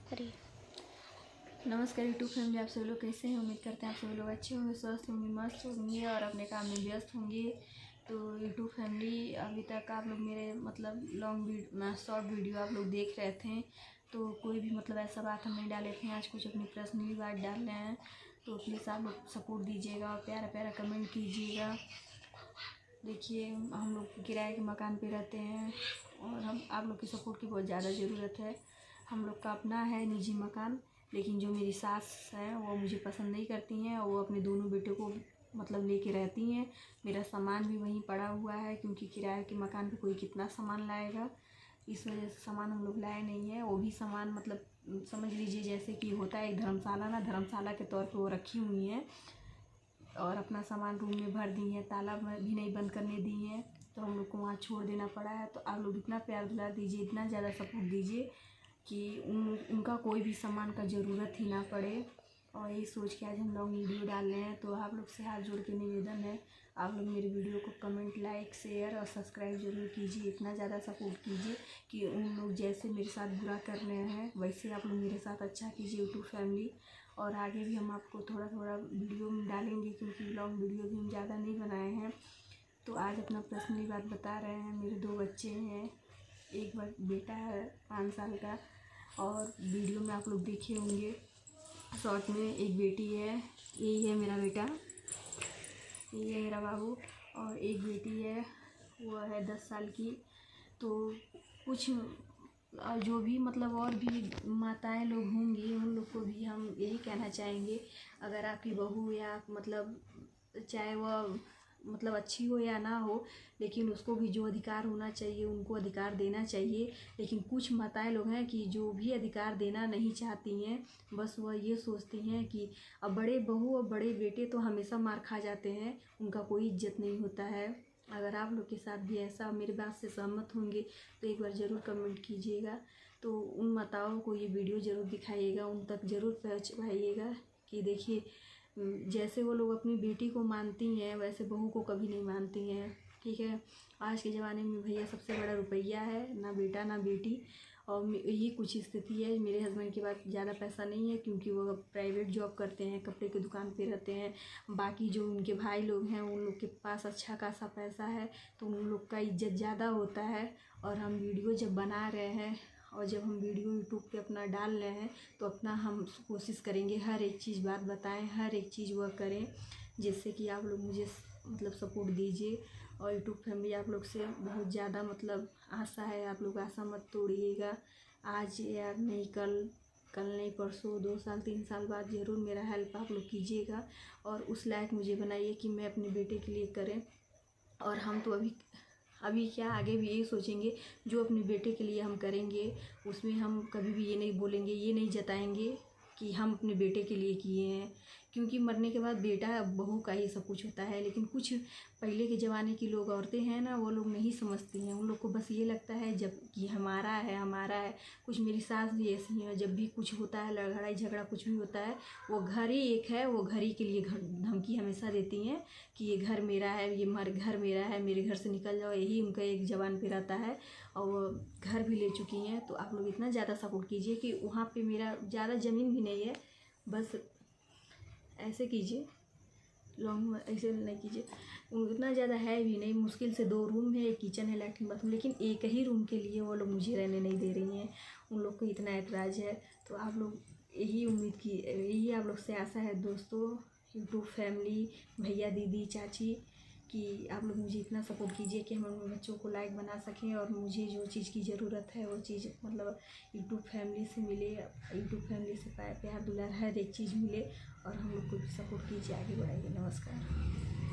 अरे नमस्कार YouTube family, आप सभी लोग कैसे हैं। उम्मीद करते हैं आप सभी लोग अच्छे होंगे, स्वस्थ होंगे, मस्त होंगे और अपने काम में व्यस्त होंगे। तो यूट्यूब फैमिली, अभी तक आप लोग मेरे शॉर्ट वीडियो आप लोग देख रहे थे, तो कोई भी ऐसा बात हम नहीं डाले थे। आज कुछ अपनी पर्सनली बात डाल रहे हैं, तो प्लीज़ आप लोग सपोर्ट दीजिएगा और प्यारा प्यारा कमेंट कीजिएगा। देखिए, हम लोग किराए के मकान पे रहते हैं और हम आप लोग की सपोर्ट की बहुत ज़्यादा ज़रूरत है। हम लोग का अपना है निजी मकान, लेकिन जो मेरी सास हैं वो मुझे पसंद नहीं करती हैं और वो अपने दोनों बेटों को लेके रहती हैं। मेरा सामान भी वहीं पड़ा हुआ है, क्योंकि किराए के मकान पे कोई कितना सामान लाएगा, इस वजह से सामान हम लोग लाए नहीं है। वो भी सामान समझ लीजिए जैसे कि होता है एक धर्मशाला के तौर पे वो रखी हुई हैं और अपना सामान रूम में भर दी हैं, ताला भी नहीं बंद करने दी हैं, तो हम लोग को वहाँ छोड़ देना पड़ा है। तो आप लोग इतना प्यार दुलार दीजिए, इतना ज़्यादा सपोर्ट दीजिए कि उनका कोई भी सामान का ज़रूरत ही ना पड़े। और यही सोच के आज हम लोग वीडियो डाल रहे हैं। तो आप लोग से हाथ जोड़ के निवेदन है, आप लोग मेरे वीडियो को कमेंट, लाइक, शेयर और सब्सक्राइब जरूर कीजिए। इतना ज़्यादा सपोर्ट कीजिए कि उन लोग जैसे मेरे साथ बुरा कर रहे हैं वैसे आप लोग मेरे साथ अच्छा कीजिए यूट्यूब फैमिली। और आगे भी हम आपको थोड़ा थोड़ा वीडियो में डालेंगे, क्योंकि लॉन्ग वीडियो भी हम ज़्यादा नहीं बनाए हैं। तो आज अपना पर्सनली बात बता रहे हैं। मेरे 2 बच्चे हैं, एक बेटा है 5 साल का, और वीडियो में आप लोग देखे होंगे शॉर्ट में एक बेटी है। यही है मेरा बेटा, ये है मेरा बाबू, और एक बेटी है, वो है 10 साल की। तो कुछ जो भी और भी माताएं लोग होंगी, उन लोग को भी हम यही कहना चाहेंगे, अगर आपकी बहू या चाहे वह अच्छी हो या ना हो, लेकिन उसको भी जो अधिकार होना चाहिए उनको अधिकार देना चाहिए। लेकिन कुछ माताएं लोग हैं कि जो भी अधिकार देना नहीं चाहती हैं, बस वह ये सोचती हैं कि अब बड़े बहू और बड़े बेटे तो हमेशा मार खा जाते हैं, उनका कोई इज्जत नहीं होता है। अगर आप लोग के साथ भी ऐसा मेरी बात से सहमत होंगे तो एक बार ज़रूर कमेंट कीजिएगा। तो उन माताओं को ये वीडियो ज़रूर दिखाइएगा, उन तक ज़रूर पहुँचाइएगा कि देखिए, जैसे वो लोग अपनी बेटी को मानती हैं वैसे बहू को कभी नहीं मानती हैं। ठीक है, आज के ज़माने में भैया सबसे बड़ा रुपया है, ना बेटा ना बेटी। और यही कुछ स्थिति है। मेरे हस्बैंड के पास ज़्यादा पैसा नहीं है, क्योंकि वो प्राइवेट जॉब करते हैं, कपड़े की दुकान पे रहते हैं। बाकी जो उनके भाई लोग हैं उन लोग के पास अच्छा खासा पैसा है, तो उन लोग का इज्जत ज़्यादा होता है। और हम वीडियो जब बना रहे हैं और जब हम वीडियो यूट्यूब पे अपना डाल रहे हैं, तो अपना हम कोशिश करेंगे हर एक चीज़ बात बताएं, हर एक चीज़ वह करें, जिससे कि आप लोग मुझे सपोर्ट दीजिए। और यूट्यूब फैमिली, आप लोग से बहुत ज़्यादा आशा है, आप लोग आशा मत तोड़िएगा। आज या नहीं कल नहीं परसों, 2 साल 3 साल बाद ज़रूर मेरा हेल्प आप लोग कीजिएगा और उस लायक मुझे बनाइए कि मैं अपने बेटे के लिए करें। और हम तो अभी क्या, आगे भी यही सोचेंगे, जो अपने बेटे के लिए हम करेंगे उसमें हम कभी भी ये नहीं बोलेंगे, ये नहीं जताएंगे कि हम अपने बेटे के लिए किए हैं, क्योंकि मरने के बाद बेटा बहू का ही सब कुछ होता है। लेकिन कुछ पहले के ज़माने की लोग औरतें हैं ना, वो लोग नहीं समझती हैं। उन लोग को बस ये लगता है जब कि हमारा है। कुछ मेरी सास भी ऐसी हैं, जब भी कुछ होता है, लड़ाई झगड़ा कुछ भी होता है, वो घर ही एक है, वो घर ही के लिए धमकी हमेशा देती हैं कि ये घर मेरा है, ये घर मेरा है, मेरे घर से निकल जाओ, यही उनका एक ज़बान पे रहता है। और वो घर भी ले चुकी हैं। तो आप लोग इतना ज़्यादा सपोर्ट कीजिए कि वहाँ पे मेरा ज़्यादा ज़मीन भी नहीं है, बस ऐसे कीजिए, लॉन्ग ऐसे नहीं कीजिए, उतना ज़्यादा है भी नहीं, मुश्किल से 2 रूम है, एक किचन है, लैट्रिन बाथरूम, लेकिन एक ही रूम के लिए वो लोग मुझे रहने नहीं दे रही हैं। उन लोग को इतना ऐतराज़ है। तो आप लोग यही आप लोग से आशा है दोस्तों, यूट्यूब फैमिली, भैया, दीदी, चाची, कि आप लोग मुझे इतना सपोर्ट कीजिए कि हम अपने बच्चों को लायक बना सकें और मुझे जो चीज़ की ज़रूरत है वो चीज़ यूट्यूब फैमिली से मिले, यूट्यूब फैमिली से प्यार दुलार हर एक चीज़ मिले। और हम लोग को भी सपोर्ट कीजिए, आगे बढ़ाइए। नमस्कार।